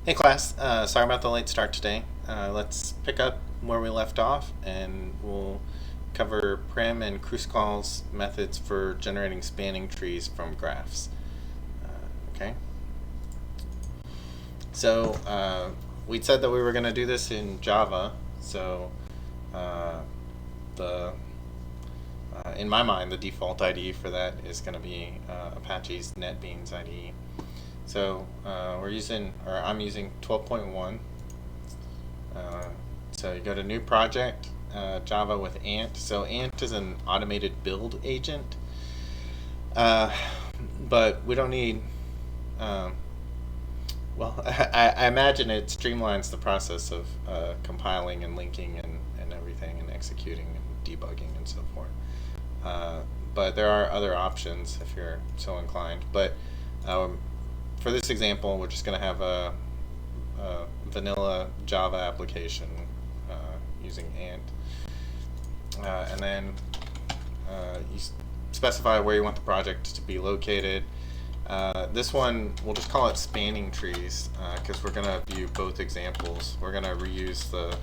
Hey class, sorry about the late start today. Let's pick up where we left off and we'll cover prim and Kruskall's methods for generating spanning trees from graphs. Okay, so we'd said that we were going to do this in Java, so uh, the in my mind the default IDE for that is going to be Apache's NetBeans IDE. So I'm using 12.1. So you go to new project, Java with Ant. So Ant is an automated build agent, but we don't need. Um, well, I imagine it streamlines the process of compiling and linking and everything, and executing and debugging and so forth. Uh, but there are other options if you're so inclined. But for this example, we're just going to have a vanilla Java application using Ant. And then you specify where you want the project to be located. This one, we'll just call it spanning trees because we're going to view both examples. We're going to reuse the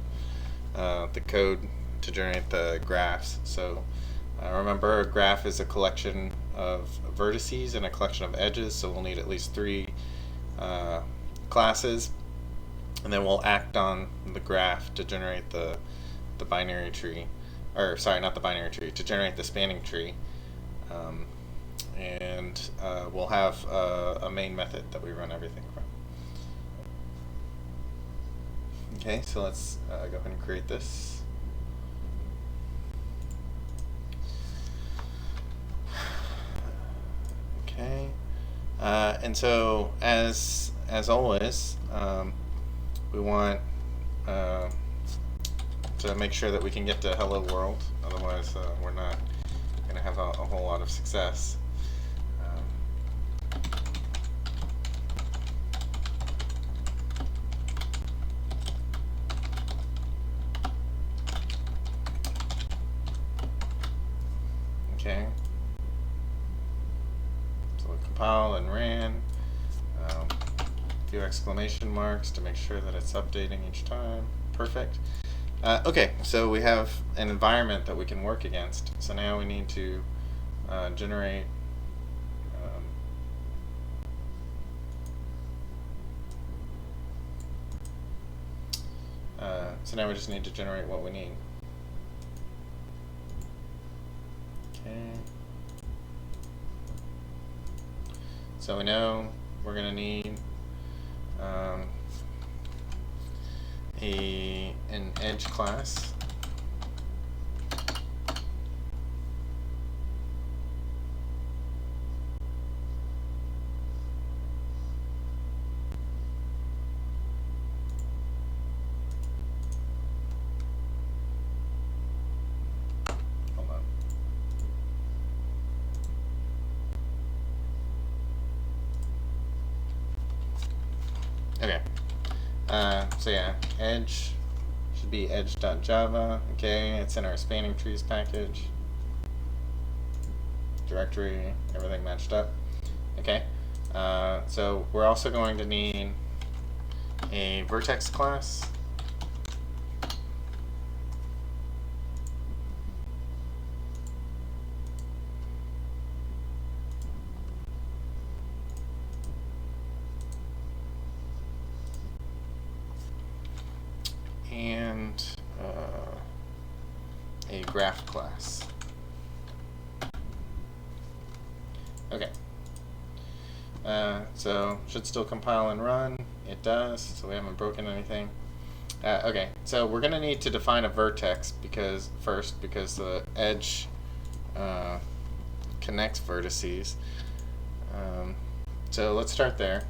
code to generate the graphs. So remember, a graph is a collection of vertices and a collection of edges, so we'll need at least three classes, and then we'll act on the graph to generate the binary tree, or sorry, not the binary tree, to generate the spanning tree. And we'll have a main method that we run everything from. Okay, so let's go ahead and create this. Okay, and so as always, we want to make sure that we can get to hello world. Otherwise, we're not going to have a whole lot of success. Okay. So we compile and ran. A few exclamation marks to make sure that it's updating each time. Perfect. Okay, so we have an environment that we can work against. So now we need to generate so now we just need to generate what we need. Okay. So we know we're going to need an edge class. Hold on. Okay. So yeah, edge should be edge.java. Okay, it's in our spanning trees package. Directory, everything matched up. Okay. So we're also going to need a vertex class. And a graph class. Okay. So should still compile and run. It does, so we haven't broken anything. Okay, so we're going to need to define a vertex because the edge connects vertices. So let's start there.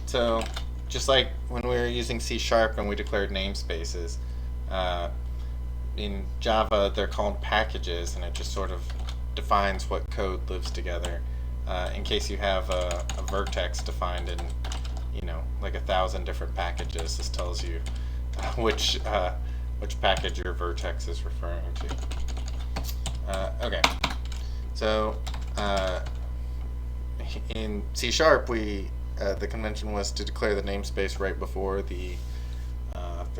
So just like when we were using C# and we declared namespaces, in Java they're called packages, and it just sort of defines what code lives together. In case you have a vertex defined in, like 1,000 different packages, this tells you which package your vertex is referring to. Okay, so in C Sharp, we the convention was to declare the namespace right before the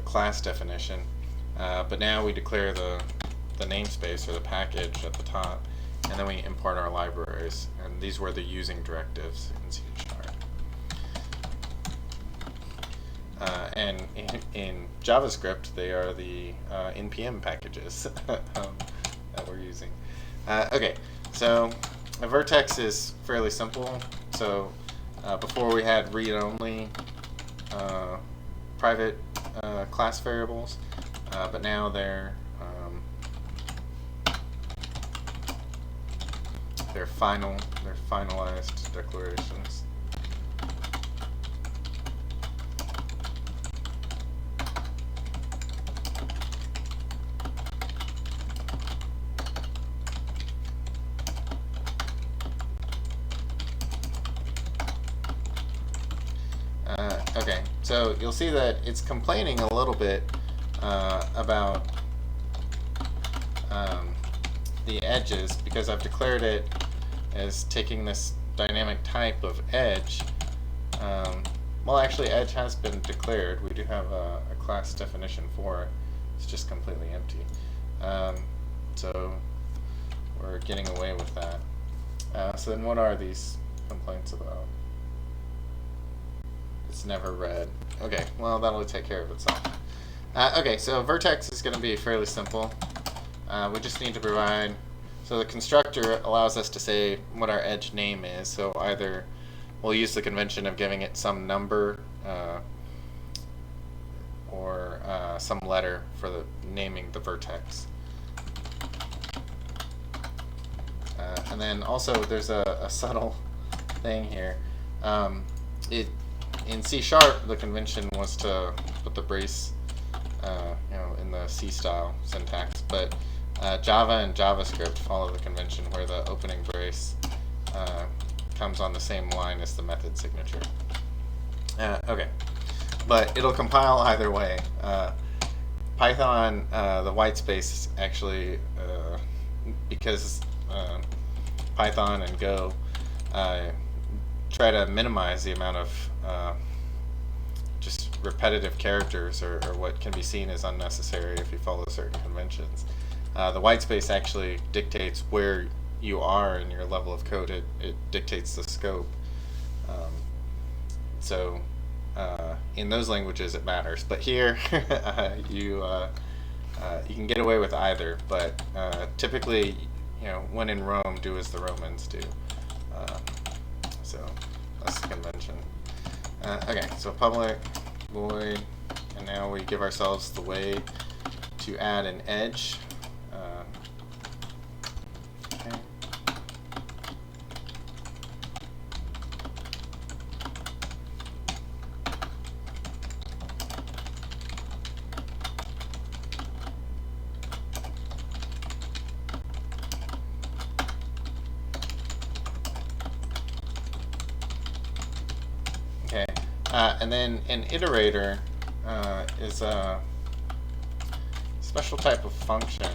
class definition, but now we declare the namespace or the package at the top, and then we import our libraries. And these were the using directives in C Sharp. And in JavaScript, they are the npm packages that we're using. Okay, so a vertex is fairly simple. So before we had read-only private class variables, but now they're finalized declarations. Okay, so you'll see that it's complaining a little bit about the edges, because I've declared it as taking this dynamic type of edge. Well, actually, edge has been declared. We do have a class definition for it. It's just completely empty. So we're getting away with that. So then what are these complaints about? It's never read. Okay, well, that'll take care of itself. Okay, so vertex is going to be fairly simple. We just need to provide, so the constructor allows us to say what our edge name is. So either we'll use the convention of giving it some number or some letter for the naming the vertex. And then also there's a subtle thing here. In C Sharp, the convention was to put the brace in the C style syntax, but Java and JavaScript follow the convention where the opening brace comes on the same line as the method signature. Okay, but it'll compile either way. Python, the white space actually, because Python and Go try to minimize the amount of just repetitive characters or what can be seen as unnecessary if you follow certain conventions. The white space actually dictates where you are in your level of code. It dictates the scope. So in those languages it matters, but here you can get away with either. But typically, when in Rome, do as the Romans do. So that's the convention. Okay, so public void, and now we give ourselves the way to add an edge. Okay. Okay, and then an iterator is a special type of function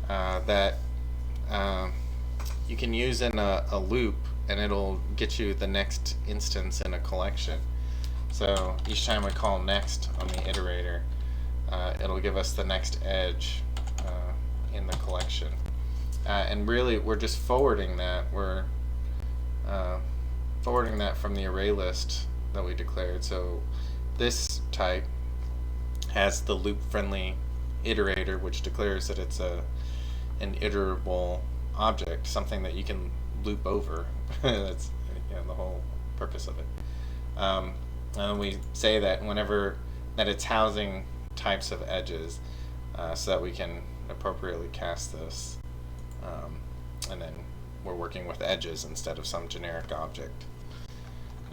that you can use in a loop, and it'll get you the next instance in a collection. So each time we call next on the iterator, it'll give us the next edge in the collection. And really, we're just forwarding that. We're forwarding that from the array list that we declared. So this type has the loop-friendly iterator, which declares that it's an iterable object, something that you can loop over. That's the whole purpose of it. And we say that whenever that it's housing types of edges, so that we can appropriately cast this, and then we're working with edges instead of some generic object.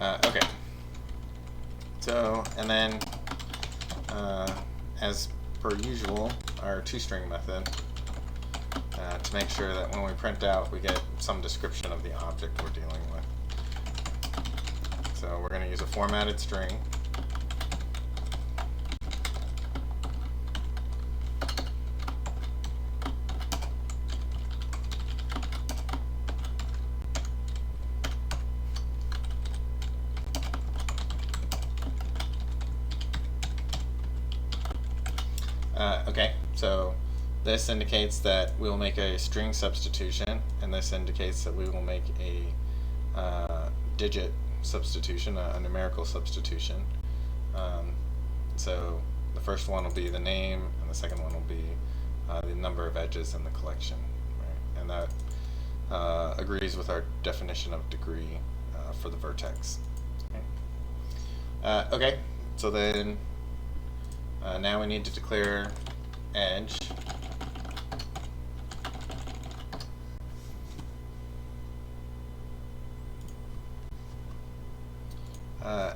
Okay. So, and then as per usual, our Tostring method to make sure that when we print out, we get some description of the object we're dealing with. So we're going to use a formatted string. Okay, so this indicates that we will make a string substitution, and this indicates that we will make a digit substitution, a numerical substitution. So the first one will be the name, and the second one will be the number of edges in the collection, right? And that agrees with our definition of degree for the vertex. Okay, so then now we need to declare edge.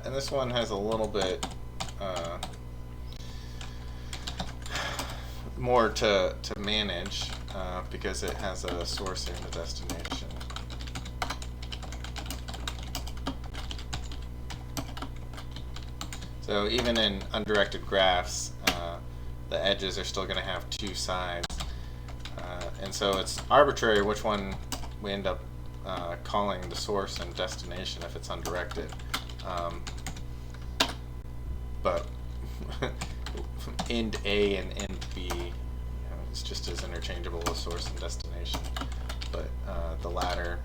And this one has a little bit more to manage because it has a source and a destination. So even in undirected graphs, the edges are still going to have two sides. And so it's arbitrary which one we end up calling the source and destination if it's undirected. But end A and end B, it's just as interchangeable as source and destination. But the latter,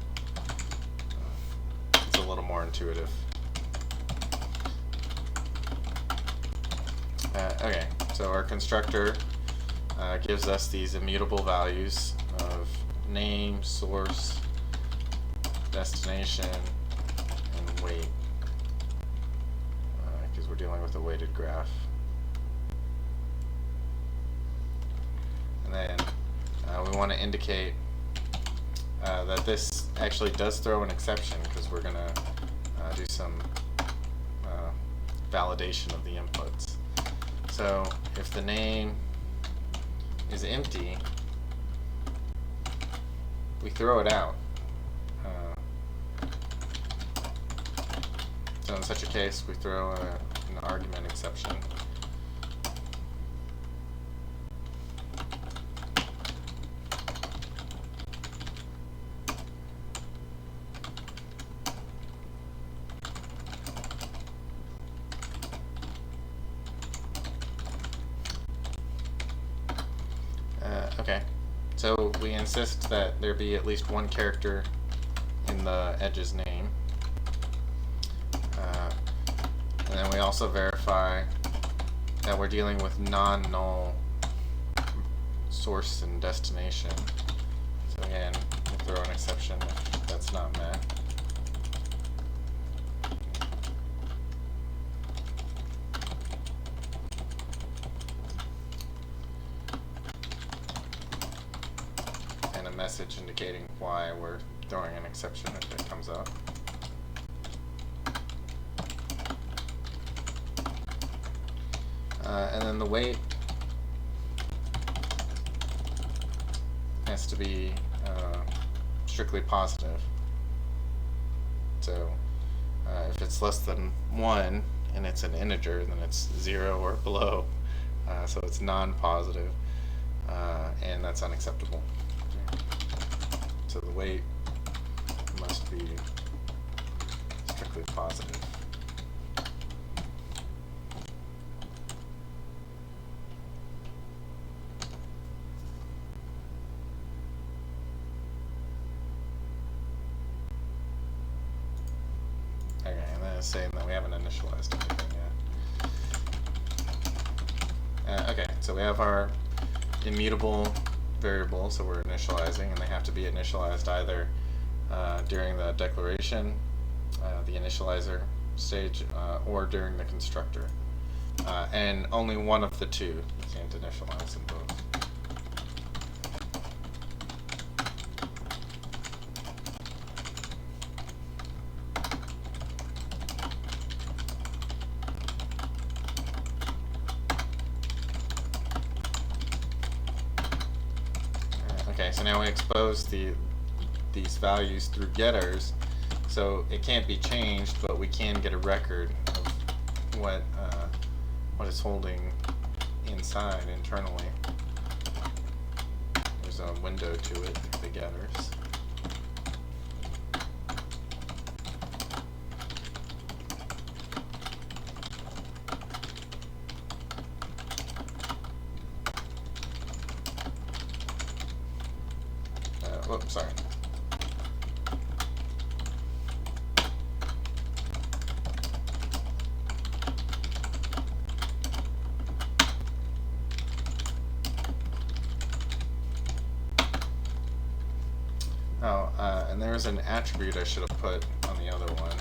it's a little more intuitive. Okay, so our constructor gives us these immutable values of name, source, destination, and weight, because we're dealing with a weighted graph. And then we want to indicate that this actually does throw an exception, because we're going to do some validation of the inputs. So if the name is empty, we throw it out. So in such a case, we throw an argument exception. Okay, so we insist that there be at least one character in the edge's name. And then we also verify that we're dealing with non-null source and destination. So again, we'll throw an exception if that's not met. And a message indicating why we're throwing an exception if it comes up. And then the weight has to be strictly positive. So if it's less than 1 and it's an integer, then it's 0 or below. So it's non-positive, and that's unacceptable. So the weight must be strictly positive. Okay, and then it's saying that we haven't initialized anything yet. Okay, so we have our immutable variables, so we're initializing, and they have to be initialized either during the declaration, the initializer stage, or during the constructor. And only one of the two. You can't initialize them both. Okay, so now we expose these values through getters, so it can't be changed, but we can get a record of what it's holding inside internally. There's a window to it, the getters. Oops, sorry. Oh, and there was an attribute I should have put on the other one.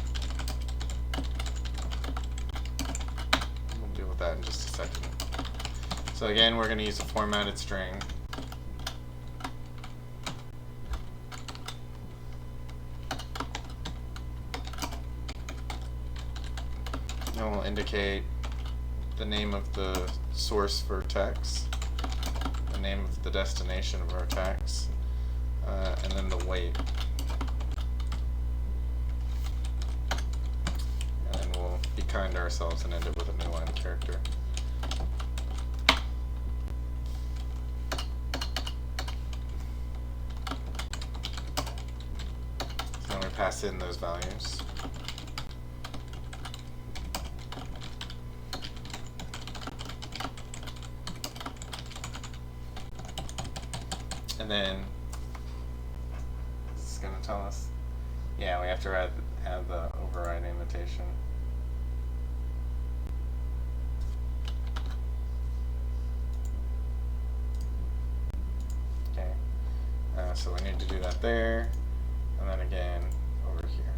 We'll deal with that in just a second. So again, we're going to use a formatted string. And we'll indicate the name of the source vertex, the name of the destination vertex, and then the weight. And then we'll be kind to ourselves and end it with a new line character. So then we pass in those values. And then this is going to tell us, yeah, we have to add the override annotation. Okay, so we need to do that there, and then again over here.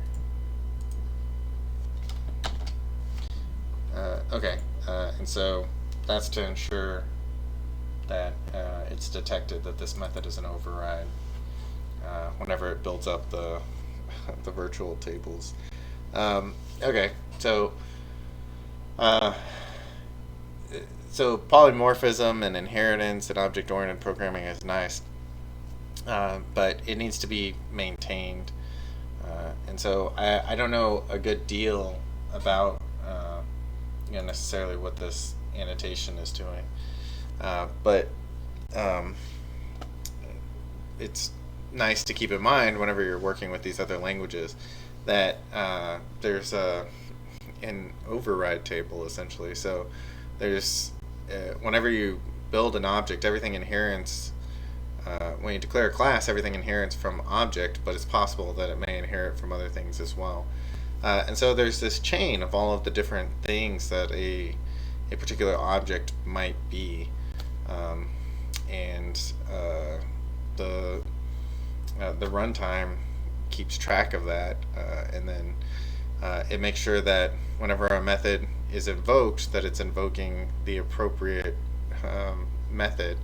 Okay, and so that's to ensure that it's detected that this method is an override whenever it builds up the the virtual tables. Okay, so polymorphism and inheritance and object-oriented programming is nice, but it needs to be maintained. And so I don't know a good deal about necessarily what this annotation is doing. But it's nice to keep in mind whenever you're working with these other languages that there's an override table essentially. So there's whenever you build an object, everything inherits. When you declare a class, everything inherits from object, but it's possible that it may inherit from other things as well. And so there's this chain of all of the different things that a particular object might be. And the runtime keeps track of that, and then it makes sure that whenever a method is invoked, that it's invoking the appropriate method,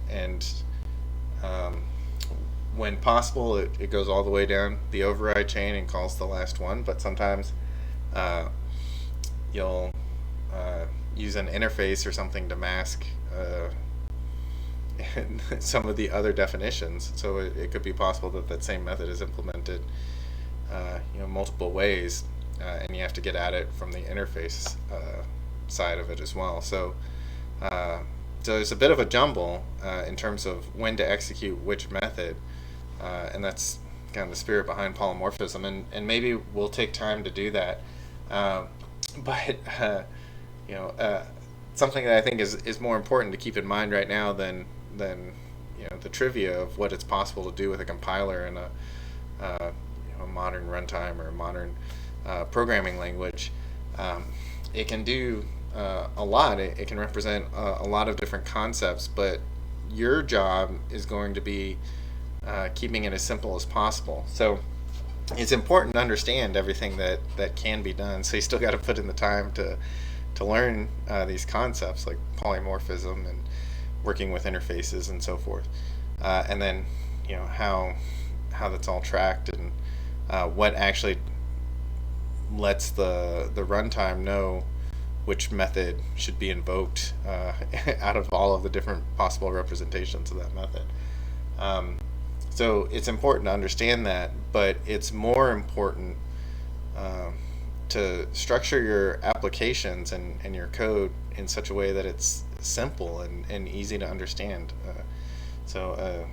and when possible, it goes all the way down the override chain and calls the last one. But sometimes you'll use an interface or something to mask some of the other definitions. So it could be possible that that same method is implemented multiple ways, and you have to get at it from the interface side of it as well. So there's a bit of a jumble in terms of when to execute which method, and that's kind of the spirit behind polymorphism, and maybe we'll take time to do that. But something that I think is more important to keep in mind right now than the trivia of what it's possible to do with a compiler in a modern runtime or a modern programming language. It can do a lot. It can represent a lot of different concepts, but your job is going to be keeping it as simple as possible. So it's important to understand everything that can be done. So you still got to put in the time to learn these concepts like polymorphism and working with interfaces and so forth, and then how that's all tracked, and what actually lets the runtime know which method should be invoked out of all of the different possible representations of that method. So it's important to understand that, but it's more important to structure your applications and your code in such a way that it's simple and easy to understand. So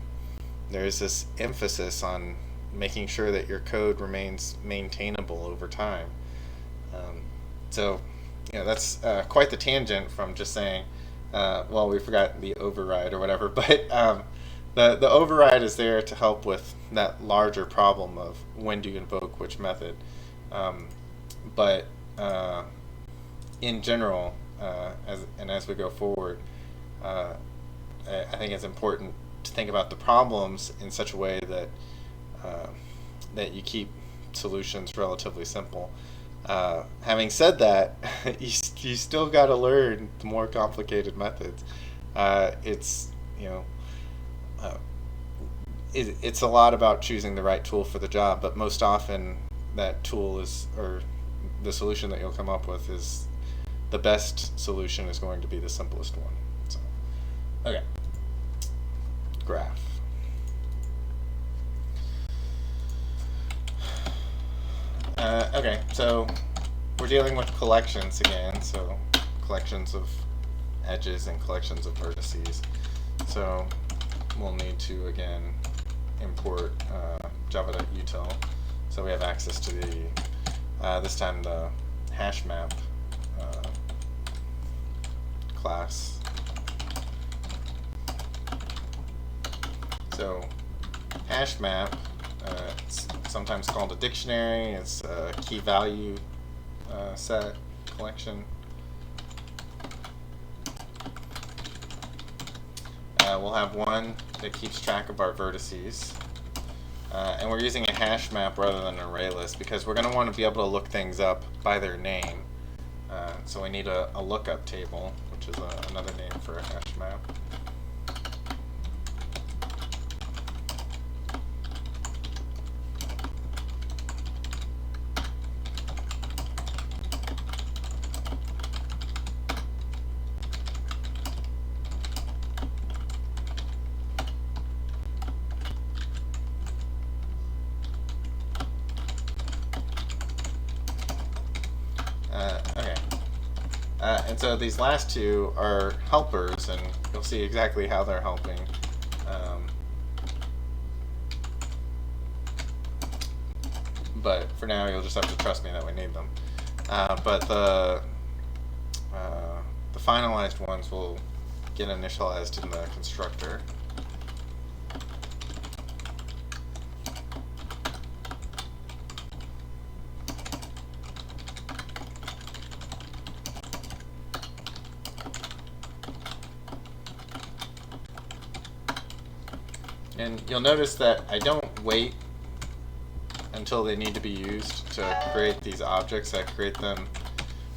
there's this emphasis on making sure that your code remains maintainable over time. So that's quite the tangent from just saying, well, we forgot the override or whatever, but the override is there to help with that larger problem of when do you invoke which method. But in general, as we go forward, I think it's important to think about the problems in such a way that that you keep solutions relatively simple. Having said that, you still got to learn the more complicated methods. It's uh, it's a lot about choosing the right tool for the job, but most often that tool is, or the solution that you'll come up with is the best solution is going to be the simplest one. So, okay, graph. Okay, so we're dealing with collections again, so collections of edges and collections of vertices. So we'll need to again import java.util, so we have access to the this time the hash map class. So hash map, it's sometimes called a dictionary. It's a key value set collection. We'll have one that keeps track of our vertices. And we're using a hash map rather than an array list because we're going to want to be able to look things up by their name. So we need a lookup table, which is another name for a hash map. Okay. And so these last two are helpers, and you'll see exactly how they're helping. But for now, you'll just have to trust me that we need them. But the finalized ones will get initialized in the constructor. And you'll notice that I don't wait until they need to be used to create these objects. I create them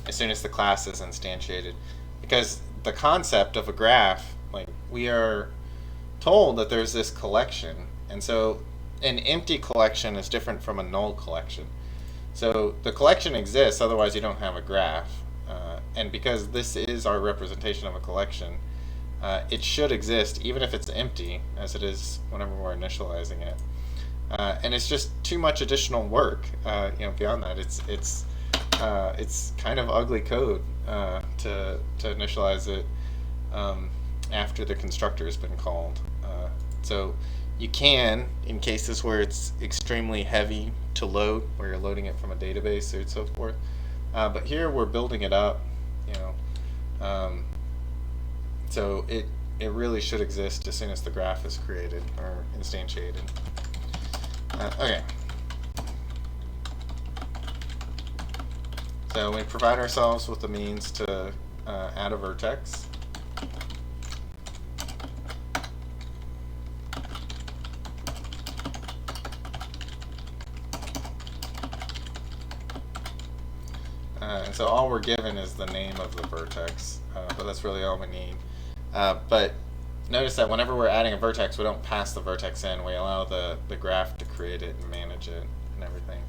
as soon as the class is instantiated. Because the concept of a graph, like, we are told that there's this collection. And so an empty collection is different from a null collection. So the collection exists, otherwise you don't have a graph. And because this is our representation of a collection, it should exist even if it's empty, as it is whenever we're initializing it. And it's just too much additional work. Beyond that, it's kind of ugly code to initialize it after the constructor has been called. So you can, in cases where it's extremely heavy to load, where you're loading it from a database or so forth. But here we're building it up, so it really should exist as soon as the graph is created or instantiated. Okay. So we provide ourselves with the means to add a vertex. And so all we're given is the name of the vertex, but that's really all we need. But notice that whenever we're adding a vertex, we don't pass the vertex in. We allow the graph to create it and manage it and everything.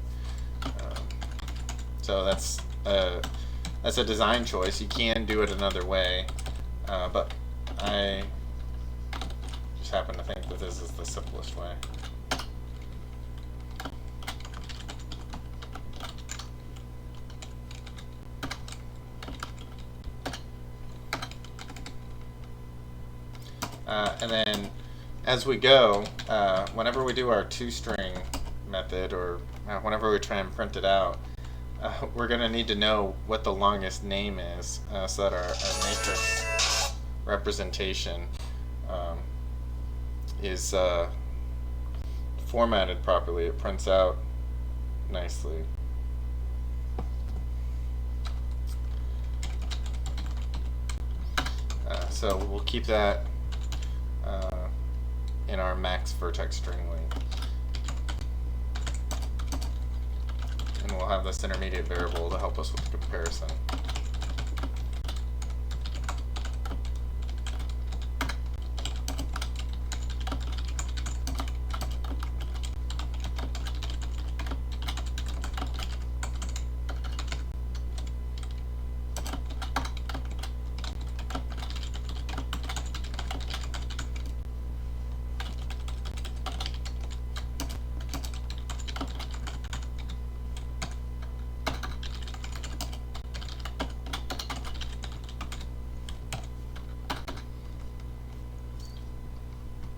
So that's a design choice. You can do it another way, but I just happen to think that this is the simplest way. And then as we go, whenever we do our toString method, or whenever we try and print it out, we're going to need to know what the longest name is, so that our matrix representation is formatted properly. It prints out nicely. So we'll keep that in our max vertex string length. And we'll have this intermediate variable to help us with the comparison.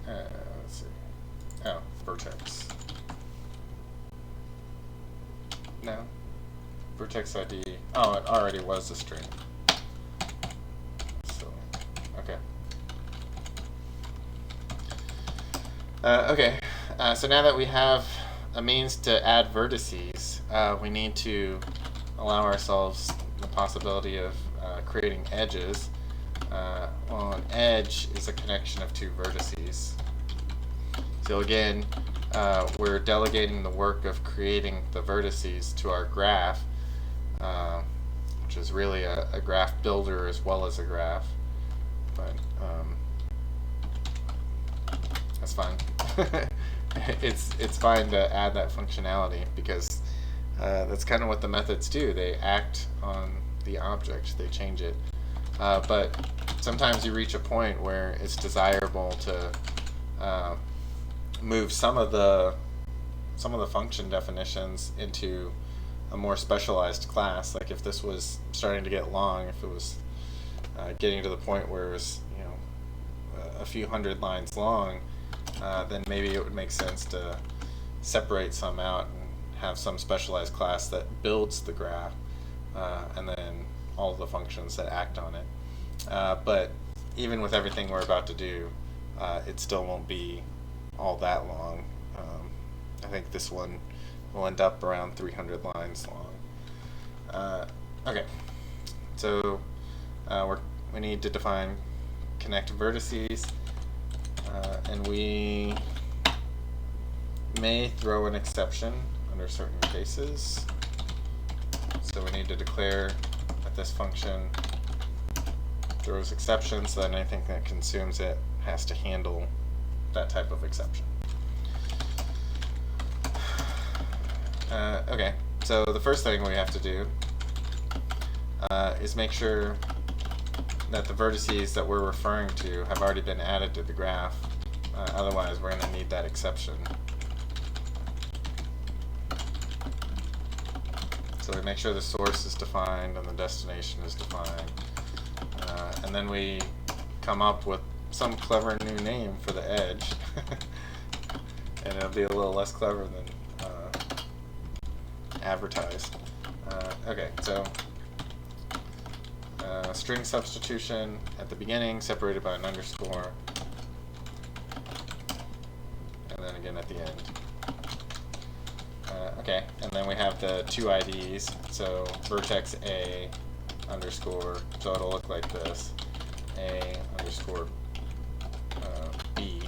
Let's see. Oh, vertex. No. Vertex ID. Oh, it already was a string. So, okay. Okay. So now that we have a means to add vertices, we need to allow ourselves the possibility of creating edges. Well, an edge is a connection of two vertices. So again, we're delegating the work of creating the vertices to our graph, which is really a graph builder as well as a graph. But that's fine. It's fine to add that functionality because that's kind of what the methods do. They act on the object, they change it. But sometimes you reach a point where it's desirable to move some of the function definitions into a more specialized class. Like if this was starting to get long, if it was getting to the point where it was, you know, a few hundred lines long, then maybe it would make sense to separate some out and have some specialized class that builds the graph, and then all of the functions that act on it. But even with everything we're about to do, it still won't be all that long. I think this one will end up around 300 lines long. Okay, so we need to define connect vertices, and we may throw an exception under certain cases. So we need to declare that this function throws exceptions, so that anything that consumes it has to handle that type of exception. Okay, so the first thing we have to do is make sure that the vertices that we're referring to have already been added to the graph. Otherwise, we're going to need that exception. So we make sure the source is defined and the destination is defined. And then we come up with some clever new name for the edge. And it'll be a little less clever than advertised. Okay, so string substitution at the beginning, separated by an underscore, and then again at the end. Okay, and then we have the two IDs, so vertex A underscore, so it'll look like this, A underscore B,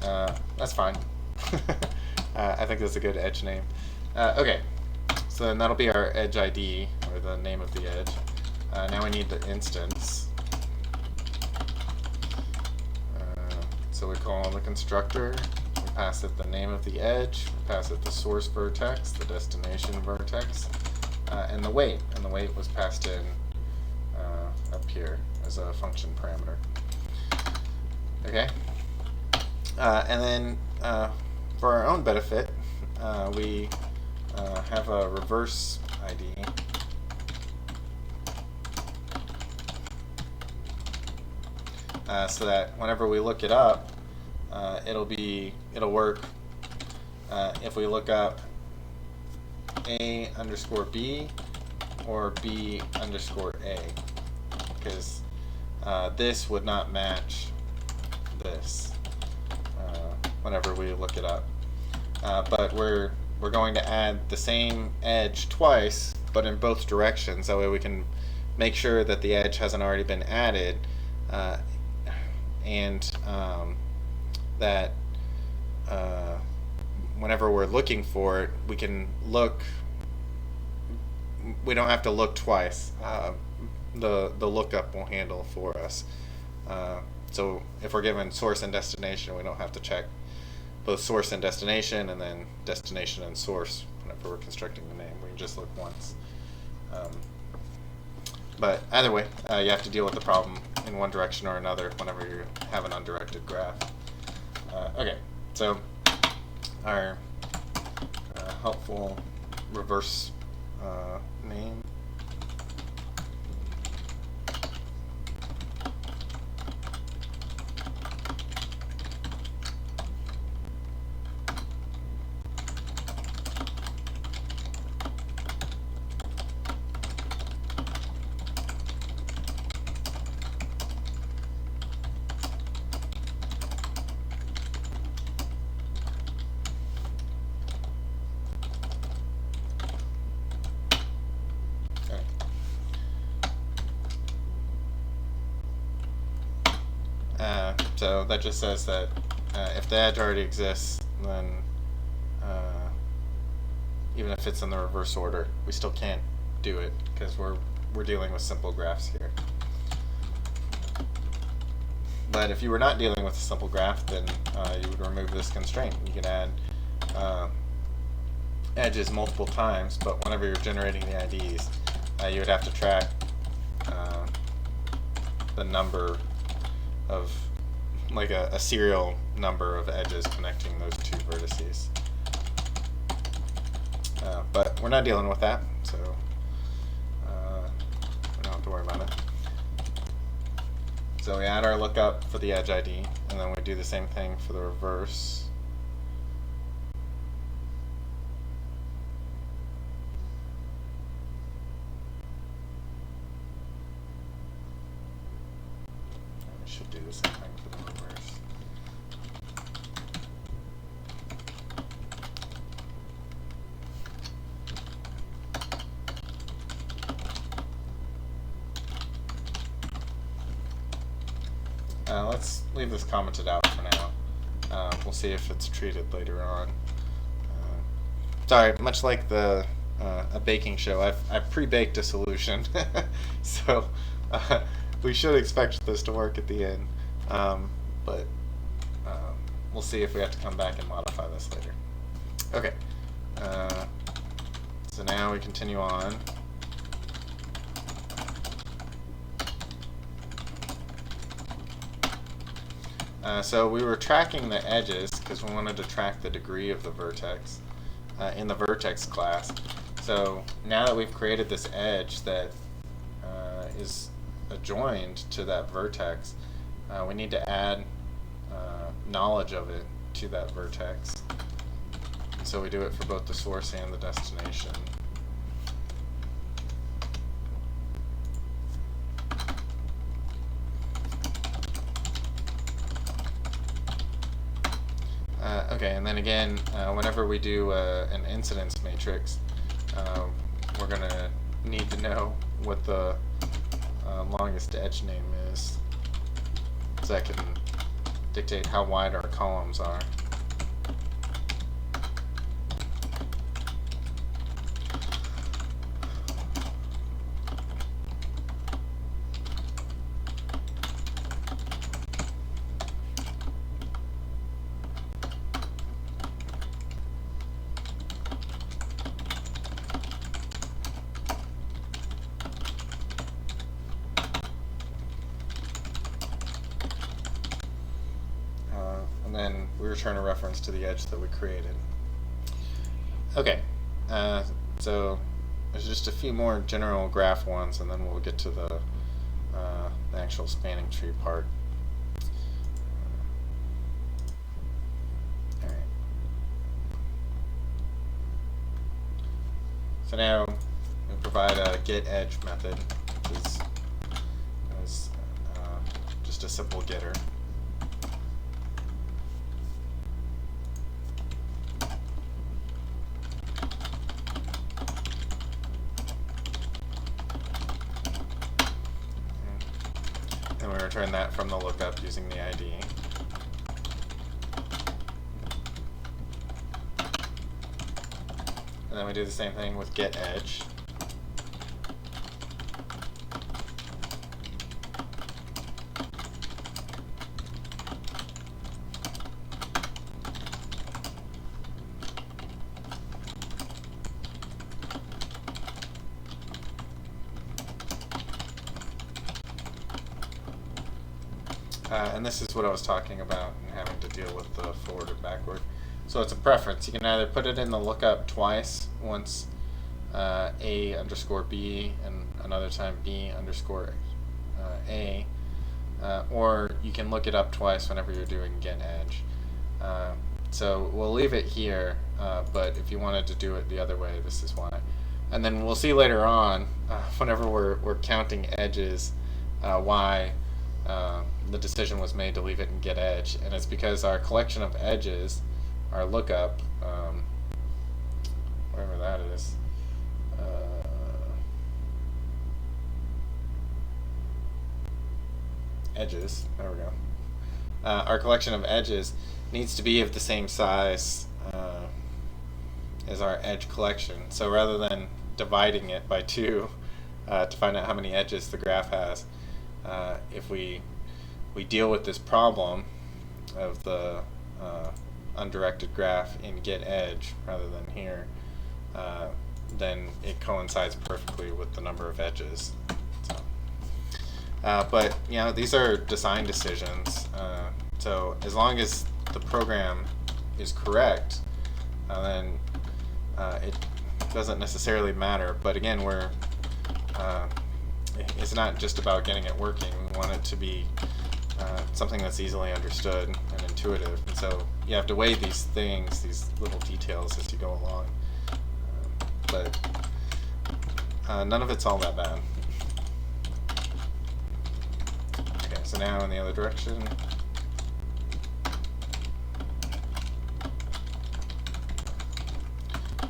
right? That's fine. I think that's a good edge name. Okay, so then that'll be our edge ID, or the name of the edge. Now we need the instance. So we call the constructor, we pass it the name of the edge, we pass it the source vertex, the destination vertex, and the weight. And the weight was passed in up here as a function parameter. Okay, and then for our own benefit, we have a reverse ID. So that whenever we look it up, it'll work if we look up A underscore B or B underscore A, because this would not match this whenever we look it up. But we're going to add the same edge twice, but in both directions. That way we can make sure that the edge hasn't already been added, and that whenever we're looking for it, we can look. We don't have to look twice. The lookup will handle for us. So if we're given source and destination, we don't have to check both source and destination, and then destination and source whenever we're constructing the name. We can just look once. But either way, you have to deal with the problem in one direction or another whenever you have an undirected graph. Okay, so our helpful reverse name. So that just says that if the edge already exists, then even if it's in the reverse order, we still can't do it because we're dealing with simple graphs here. But if you were not dealing with a simple graph, then you would remove this constraint. You can add edges multiple times, but whenever you're generating the IDs, you would have to track the number of, like a serial number of edges connecting those two vertices. But we're not dealing with that, so we don't have to worry about it. So we add our lookup for the edge ID, and then we do the same thing for the reverse. We should do the same thing for the reverse. Let's leave this commented out for now. We'll see if it's treated later on. Sorry, much like a baking show, I've pre-baked a solution, so we should expect this to work at the end. But we'll see if we have to come back and modify this later. Okay, so now we continue on. So we were tracking the edges because we wanted to track the degree of the vertex in the vertex class. So now that we've created this edge that is adjoined to that vertex, we need to add knowledge of it to that vertex. So we do it for both the source and the destination. Okay, and then again, whenever we do an incidence matrix, we're going to need to know what the longest edge name is, so that can dictate how wide our columns are. And then we return a reference to the edge that we created. Okay, so there's just a few more general graph ones, and then we'll get to the actual spanning tree part. All right. So now we provide a getEdge method, which is just a simple getter. return that from the lookup using the ID. And then we do the same thing with get edge. And this is what I was talking about and having to deal with the forward and backward. So it's a preference. You can either put it in the lookup twice, once A underscore B and another time B underscore A, or you can look it up twice whenever you're doing get edge. So we'll leave it here, but if you wanted to do it the other way, this is why. And then we'll see later on, whenever we're counting edges, why the decision was made to leave it in get edge, and it's because our collection of edges, our lookup, wherever that is, edges, there we go. Our collection of edges needs to be of the same size as our edge collection. So rather than dividing it by 2 to find out how many edges the graph has, if we deal with this problem of the undirected graph in get edge rather than here, then it coincides perfectly with the number of edges. So, but you know, these are design decisions. So as long as the program is correct, then it doesn't necessarily matter. But again, it's not just about getting it working. We want it to be something that's easily understood and intuitive. And so you have to weigh these things, these little details, as you go along. But none of it's all that bad. Okay, so now in the other direction.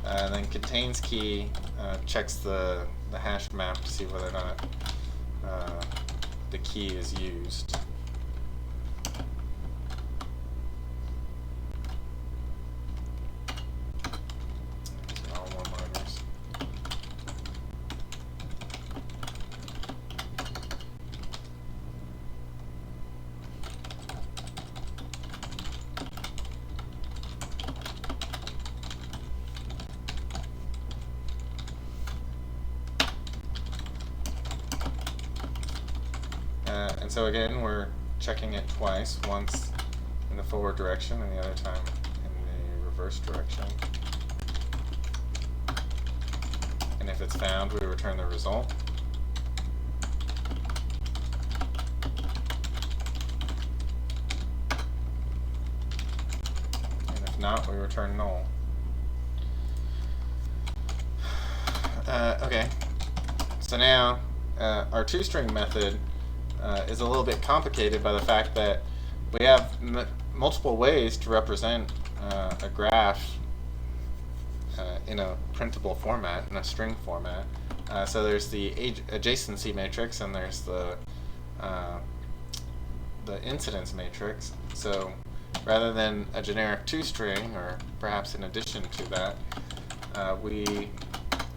And then contains key checks the hash map to see whether or not the key is used. These are all one-liners. And so again, we're checking it twice, once in the forward direction and the other time in the reverse direction. And if it's found, we return the result. And if not, we return null. Okay, so now our toString method is a little bit complicated by the fact that we have multiple ways to represent a graph in a printable format, in a string format. So there's the adjacency matrix and there's the incidence matrix. So rather than a generic toString, or perhaps in addition to that, we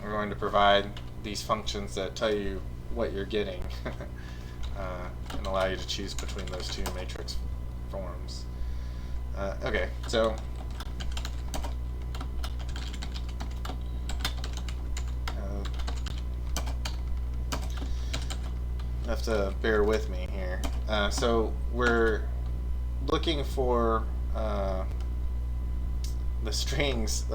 are going to provide these functions that tell you what you're getting. And allow you to choose between those two matrix forms. Okay, so you have to bear with me here. So we're looking for the strings.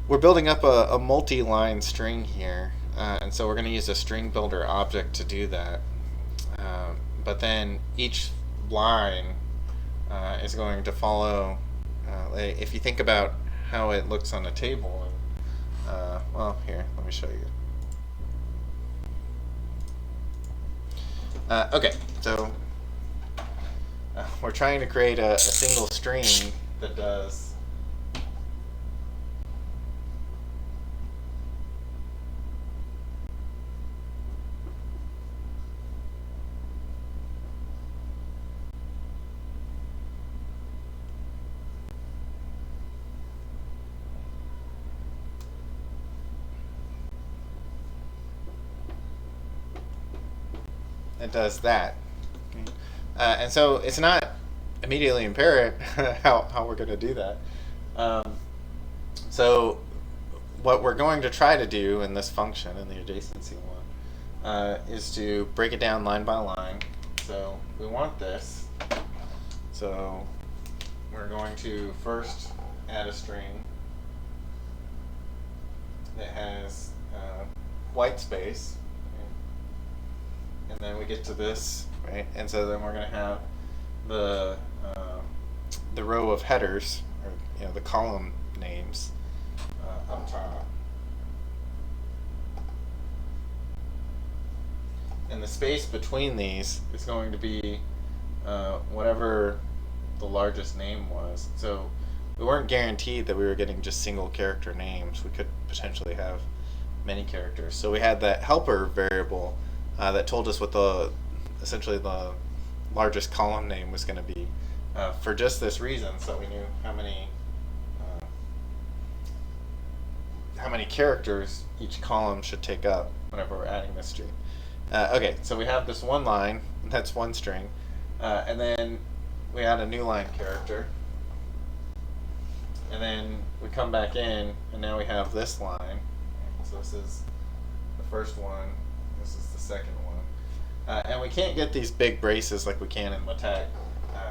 We're building up a multi-line string here. And so we're going to use a string builder object to do that. But then each line is going to follow, if you think about how it looks on a table. Well, here, let me show you. Okay, so we're trying to create a single string that does it does that. And so it's not immediately apparent how we're going to do that. So what we're going to try to do in this function, in the adjacency one, is to break it down line by line. So we want this. So we're going to first add a string that has white space, right? And then we get to this, right? And so then we're going to have the row of headers, or the column names up top, and the space between these is going to be whatever the largest name was. So we weren't guaranteed that we were getting just single character names. We could potentially have many characters. So we had that helper variable that told us what essentially the largest column name was going to be for just this reason, so we knew how many characters each column should take up whenever we're adding this string. Okay, so we have this one line, that's one string, and then we add a new line character, and then we come back in, and now we have this line. So this is the first one, this is the second one, and we can't get these big braces like we can in LaTeX,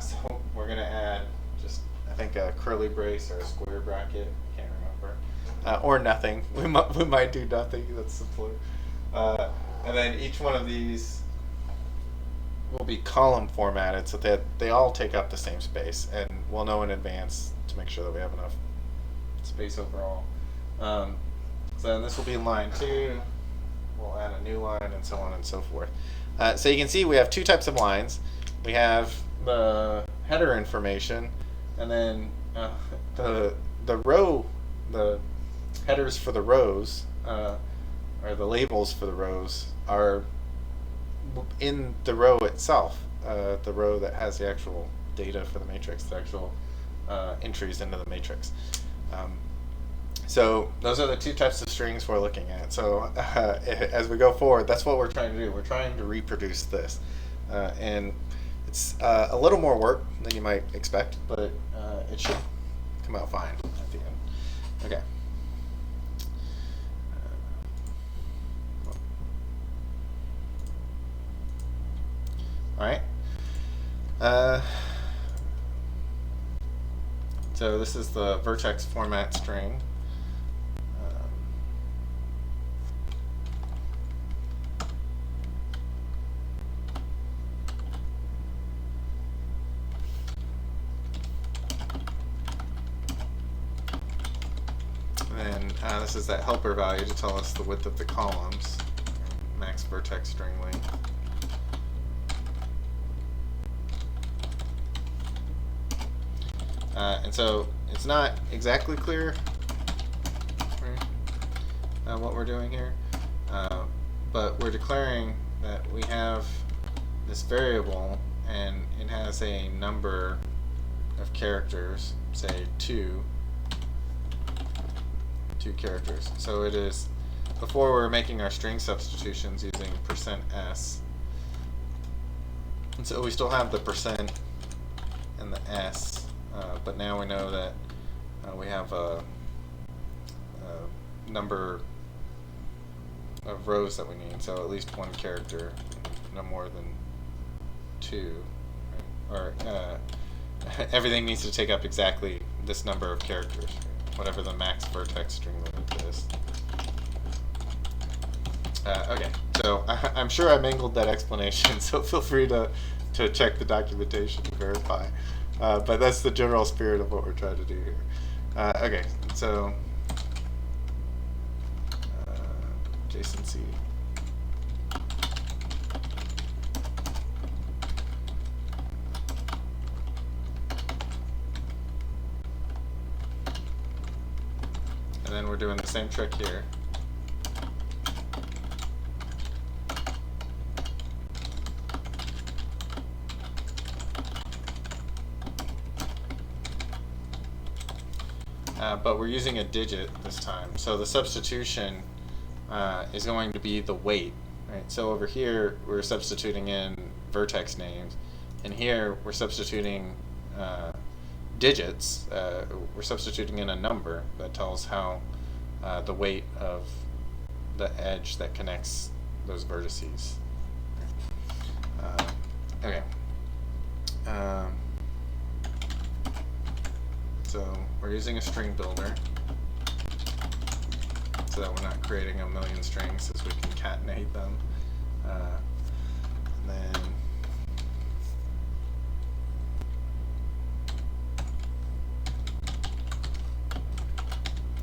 so we're going to add just, I think, a curly brace or a square bracket, I can't remember, or nothing. We might do nothing, that's simpler. And then each one of these will be column formatted so that they all take up the same space, and we'll know in advance to make sure that we have enough space overall. So then this will be line 2, we'll add a new line, and so on and so forth. So you can see we have two types of lines. We have the header information, and then the headers for the rows, or the labels for the rows, are in the row itself, the row that has the actual data for the matrix, the actual entries into the matrix. So those are the two types of strings we're looking at. So as we go forward, that's what we're trying to do. We're trying to reproduce this. And it's a little more work than you might expect, but it should come out fine at the end. Okay. All right. So this is the vertex format string. And this is that helper value to tell us the width of the columns, max vertex string length. And so it's not exactly clear what we're doing here, but we're declaring that we have this variable and it has a number of characters, say two characters. So it is, before we're making our string substitutions using %s, and so we still have the % and the s. But now we know that we have a number of rows that we need, so at least one character, no more than two, right? Or everything needs to take up exactly this number of characters, whatever the max vertex string length is. Okay, so I'm sure I mangled that explanation, so feel free to check the documentation to verify. But that's the general spirit of what we're trying to do here. Okay, so adjacency. And then we're doing the same trick here. But we're using a digit this time. So the substitution is going to be the weight right? So over here we're substituting in vertex names, and here we're substituting digits. We're substituting in a number that tells how the weight of the edge that connects those vertices. Okay. So we're using a string builder so that we're not creating a million strings, as we concatenate them. And then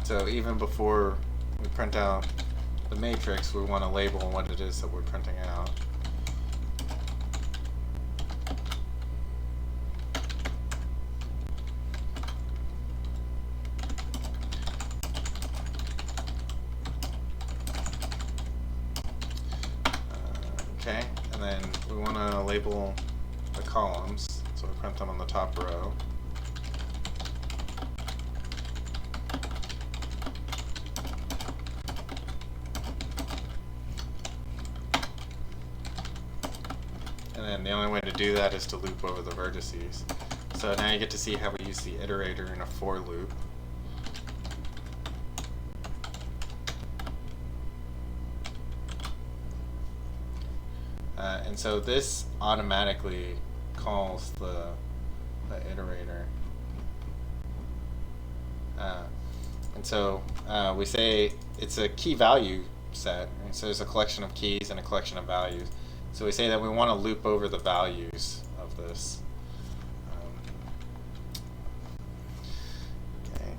so even before we print out the matrix, we want to label what it is that we're printing out. Okay, and then we want to label the columns, so we print them on the top row. And then the only way to do that is to loop over the vertices. So now you get to see how we use the iterator in a for loop. And so this automatically calls the iterator. And so we say it's a key value set. Right? So there's a collection of keys and a collection of values. So we say that we want to loop over the values of this. Okay.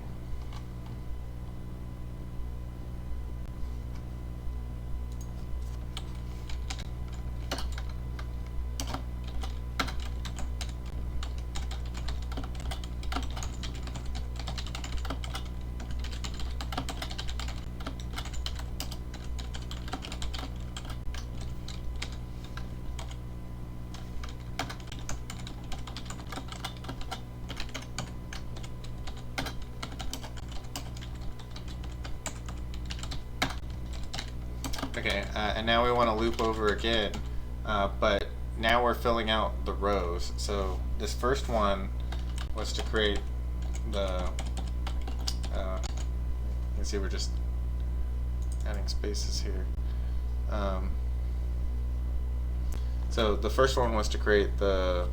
Okay, and now we want to loop over again, but now we're filling out the rows. So this first one was to create the, you can see we're just adding spaces here. So the first one was to create the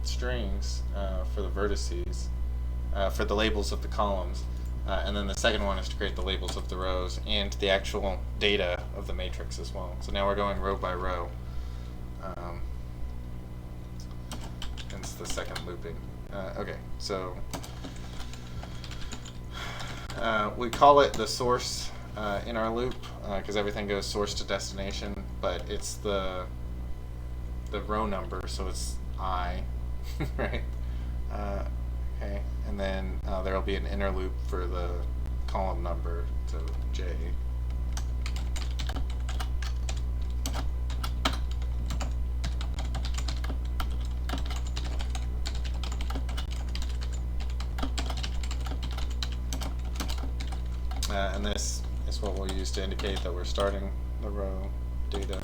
strings for the vertices, for the labels of the columns. And then the second one is to create the labels of the rows and the actual data of the matrix as well. So now we're going row by row. Hence the second looping. Okay, so we call it the source in our loop because everything goes source to destination, but it's the row number, so it's I, right? Okay, and then there will be an inner loop for the column number, so J. And this is what we'll use to indicate that we're starting the row data.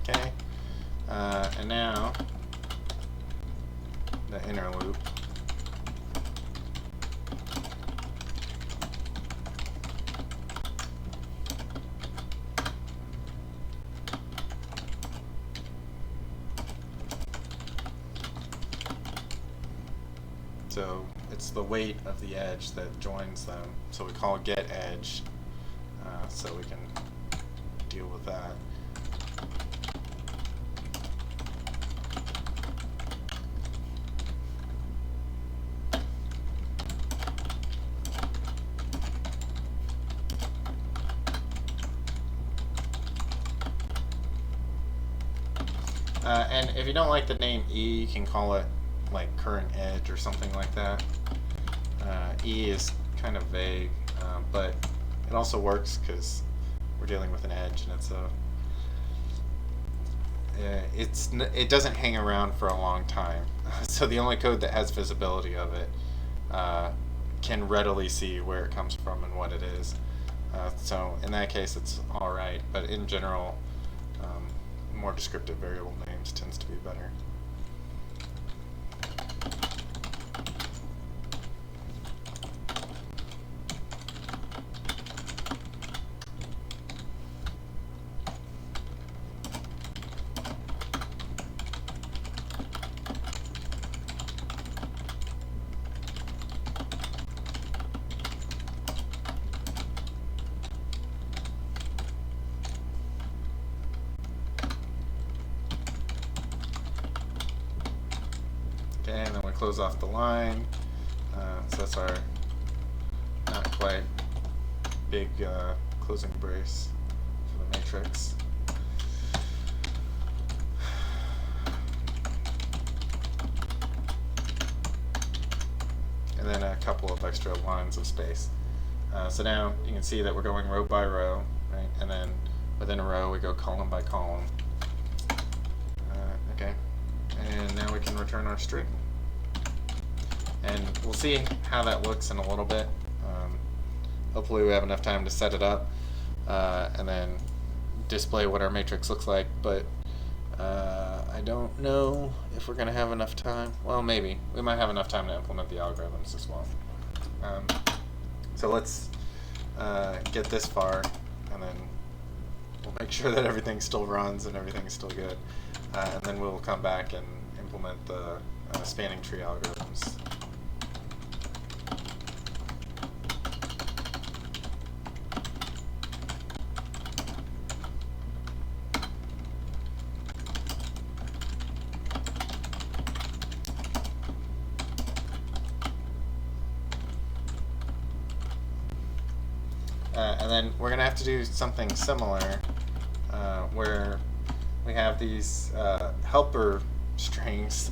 Okay, and now the inner loop. So it's the weight of the edge that joins them. So we call get edge, so we can deal with that. And if you don't like the name E, you can call it like current edge or something like that. E is kind of vague, but it also works because we're dealing with an edge, and it doesn't hang around for a long time. So the only code that has visibility of it can readily see where it comes from and what it is. So in that case, it's all right. But in general, more descriptive variable names tends to be better. Okay, and then we close off the line. So that's our not quite big closing brace for the matrix. And then a couple of extra lines of space. So now you can see that we're going row by row, right? And then within a row we go column by column. Okay. And now we can return our string. And we'll see how that looks in a little bit. Hopefully we have enough time to set it up and then display what our matrix looks like. But I don't know if we're going to have enough time. Well, maybe. We might have enough time to implement the algorithms as well. So let's get this far, and then we'll make sure that everything still runs and everything's still good. And then we'll come back and implement the spanning tree algorithms. And then we're going to have to do something similar where we have these helper strings,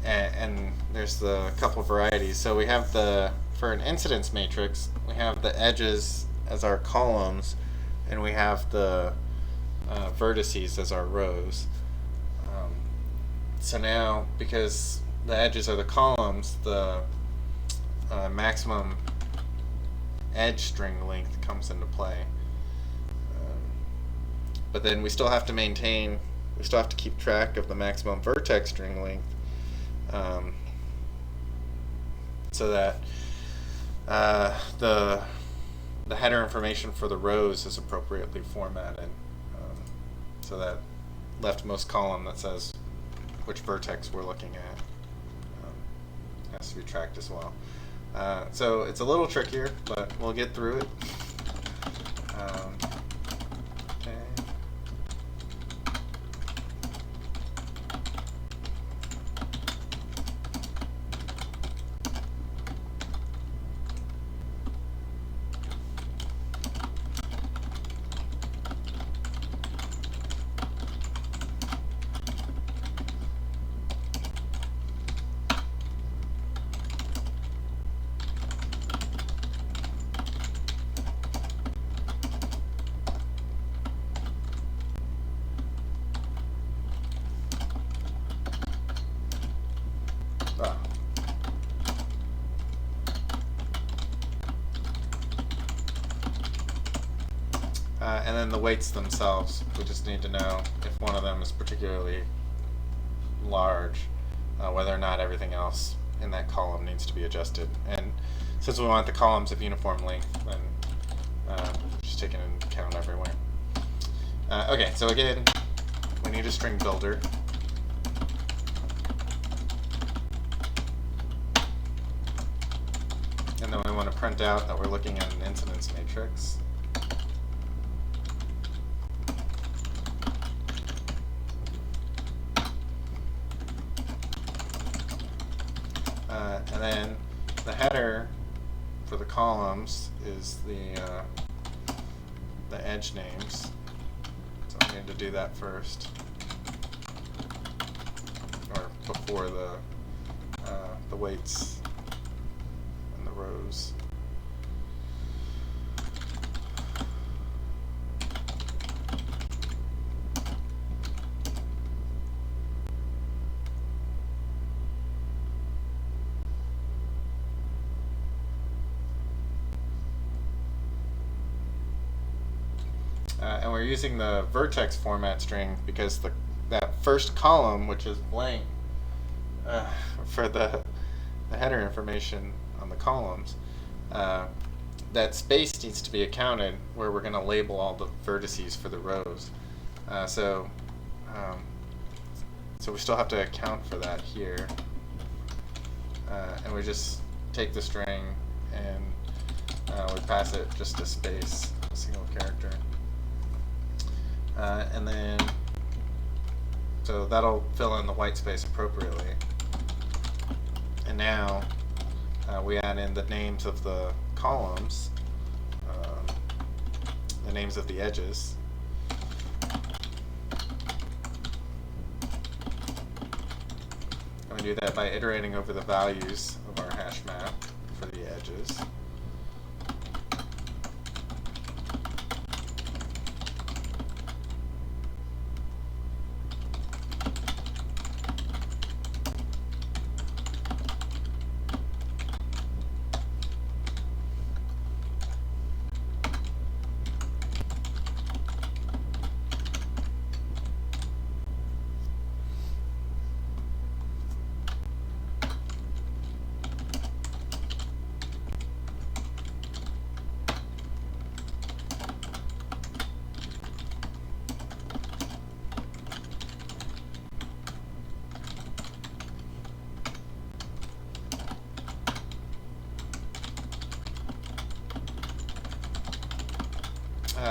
and there's the couple varieties. So we have for an incidence matrix, we have the edges as our columns, and we have the vertices as our rows. So now, because the edges are the columns, the maximum edge string length comes into play. But then we still have to keep track of the maximum vertex string length, so that the header information for the rows is appropriately formatted, so that leftmost column that says which vertex we're looking at has to be tracked as well. So it's a little trickier, but we'll get through it. Okay. And then the weights themselves, we just need to know if one of them is particularly large, whether or not everything else in that column needs to be adjusted. And since we want the columns of uniform length, then just taking into account everywhere. Okay, so again, we need a string builder. And then we want to print out that we're looking at an incidence matrix. And then the header for the columns is the edge names. So I need to do that first, or before the weights and the rows. And we're using the vertex format string because that first column, which is blank for the header information on the columns, that space needs to be accounted where we're going to label all the vertices for the rows. So we still have to account for that here. And we just take the string and we pass it just a space, a single character. And then, so that'll fill in the white space appropriately. And now we add in the names of the columns, the names of the edges. And we do that by iterating over the values of our hash map for the edges.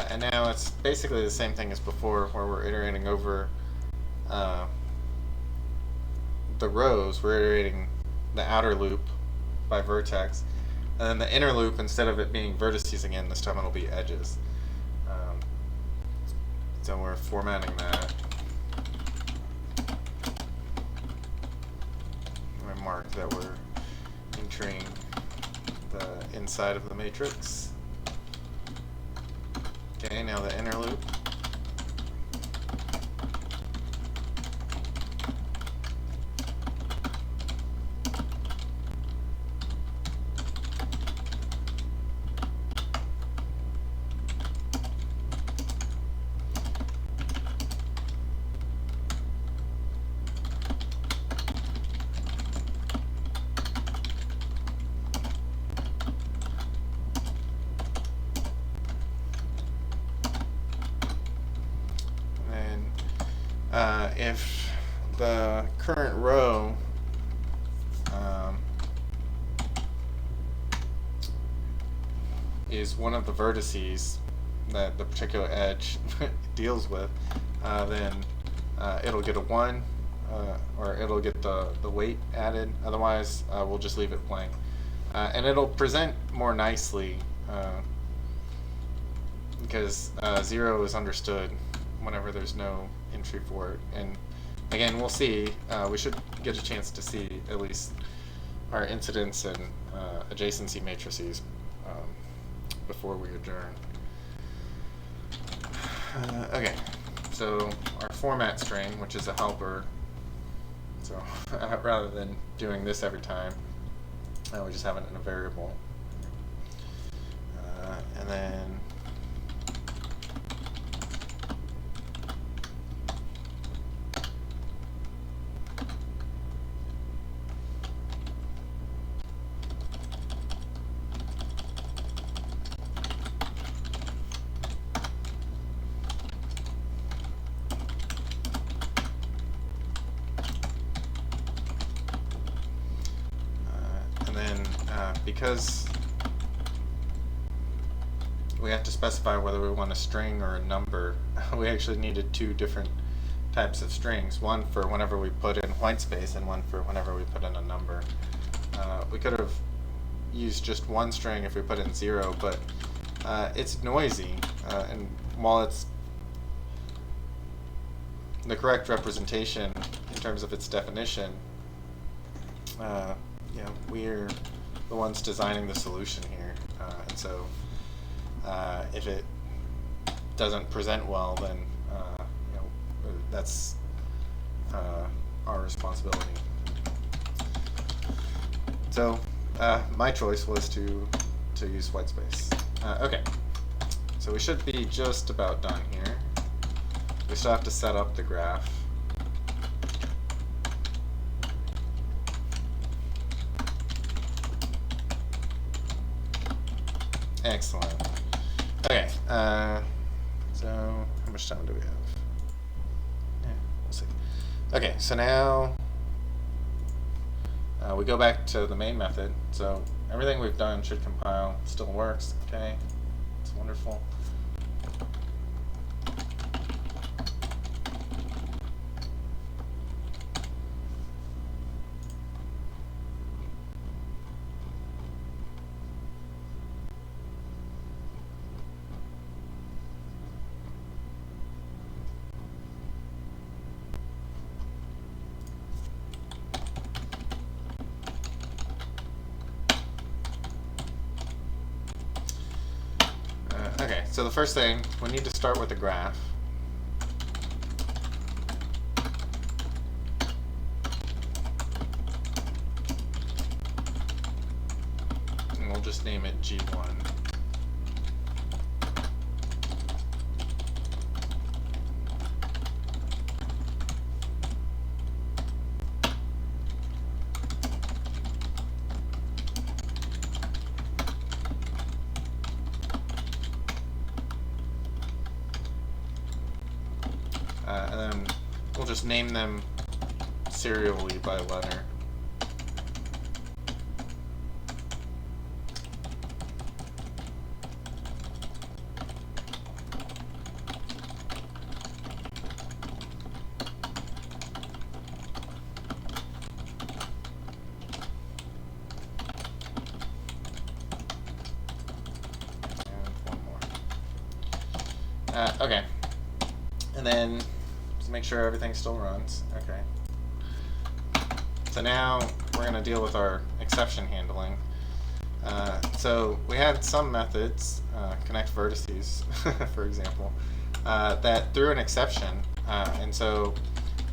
And now it's basically the same thing as before, where we're iterating over the rows. We're iterating the outer loop by vertex, and then the inner loop, instead of it being vertices again, this time it'll be edges. So we're formatting that. We mark that we're entering the inside of the matrix. Okay, now the inner loop. If the current row is one of the vertices that the particular edge deals with, then it'll get a 1, or it'll get the weight added. Otherwise, we'll just leave it blank. And it'll present more nicely because 0 is understood whenever there's no entry for it. And again, we'll see, we should get a chance to see at least our incidence and adjacency matrices before we adjourn. Okay, so our format string, which is a helper, so rather than doing this every time, we just have it in a variable. And then because we have to specify whether we want a string or a number, we actually needed 2 different types of strings, one for whenever we put in white space and one for whenever we put in a number. We could have used just one string if we put in 0, but it's noisy, and while it's the correct representation in terms of its definition, we're the ones designing the solution here, and so if it doesn't present well, then that's our responsibility. So my choice was to use white space. Okay, so we should be just about done here. We still have to set up the graph. Excellent. Okay, so how much time do we have? Yeah, we'll see. Okay, so now we go back to the main method. So everything we've done should compile, still works. Okay, it's wonderful. Okay, so the first thing, we need to start with a graph. And we'll just name it G1. And then we'll just name them serially by letter. And one more. Okay. And then just make sure everything still runs. Okay. So now we're going to deal with our exception handling. So we had some methods, connect vertices, for example, that threw an exception. And so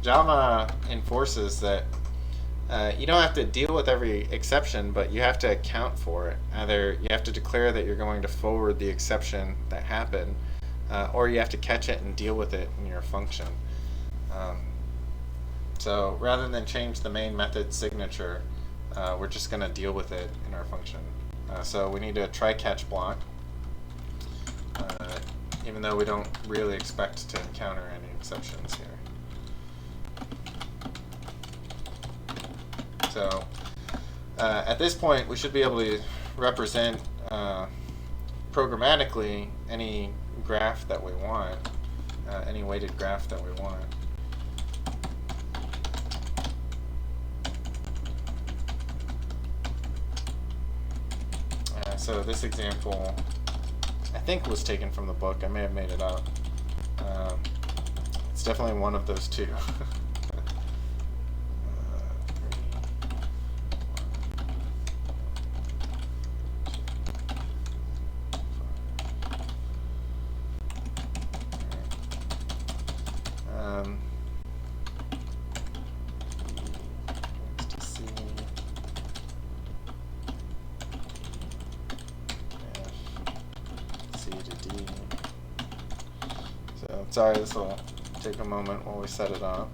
Java enforces that you don't have to deal with every exception, but you have to account for it. Either you have to declare that you're going to forward the exception that happened, or you have to catch it and deal with it in your function. So rather than change the main method signature, we're just going to deal with it in our function. So we need a try-catch block, even though we don't really expect to encounter any exceptions here. So at this point, we should be able to represent programmatically any graph that we want, any weighted graph that we want. So this example, I think, was taken from the book. I may have made it up. It's definitely one of those two. Sorry, this will take a moment while we set it up.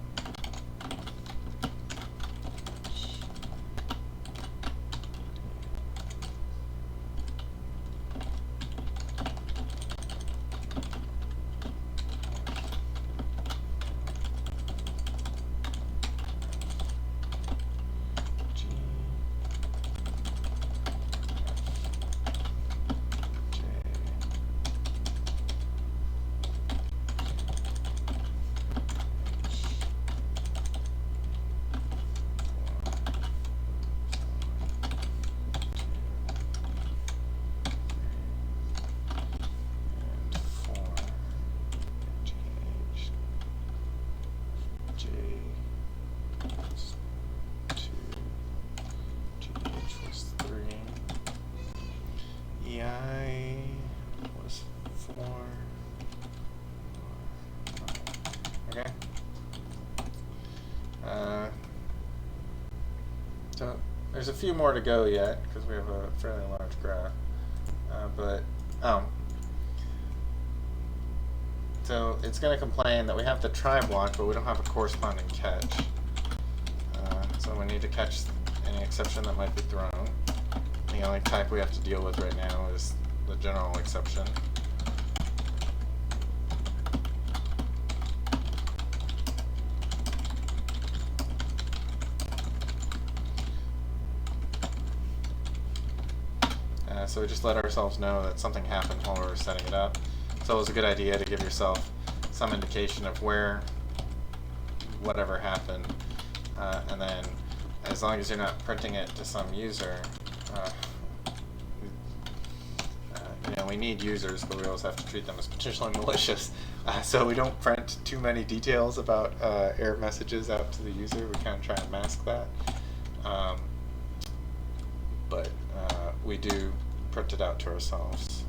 Okay. So there's a few more to go yet because we have a fairly large graph. So it's going to complain that we have the try block, but we don't have a corresponding catch. So we need to catch any exception that might be thrown. The only type we have to deal with right now is the general exception. So we just let ourselves know that something happened while we were setting it up. So it was a good idea to give yourself some indication of where whatever happened, and then as long as you're not printing it to some user, we need users, but we always have to treat them as potentially malicious. So we don't print too many details about error messages out to the user. We kind of try and mask that. But we do print it out to ourselves.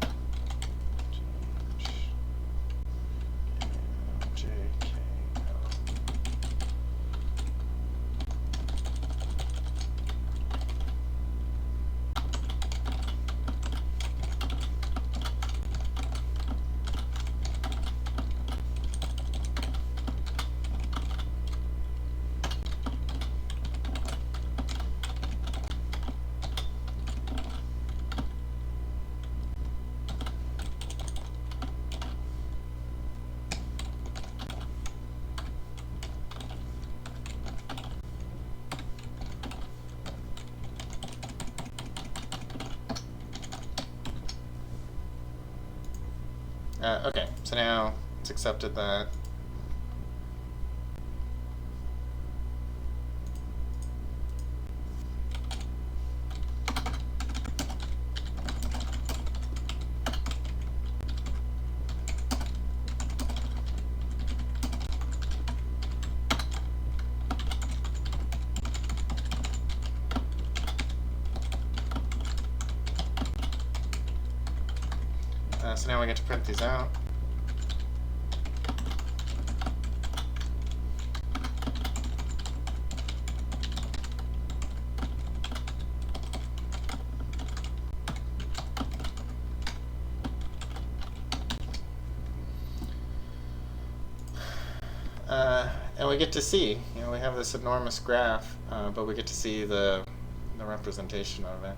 Okay, so now it's accepted that. So now we get to print these out. And we get to see, we have this enormous graph, but we get to see the representation of it.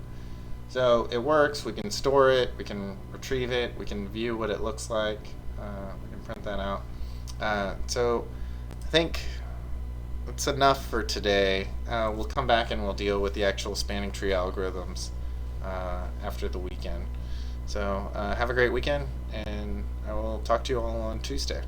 So it works. We can store it, we can retrieve it, we can view what it looks like, we can print that out. So I think that's enough for today. We'll come back and we'll deal with the actual spanning tree algorithms after the weekend. So have a great weekend, and I will talk to you all on Tuesday.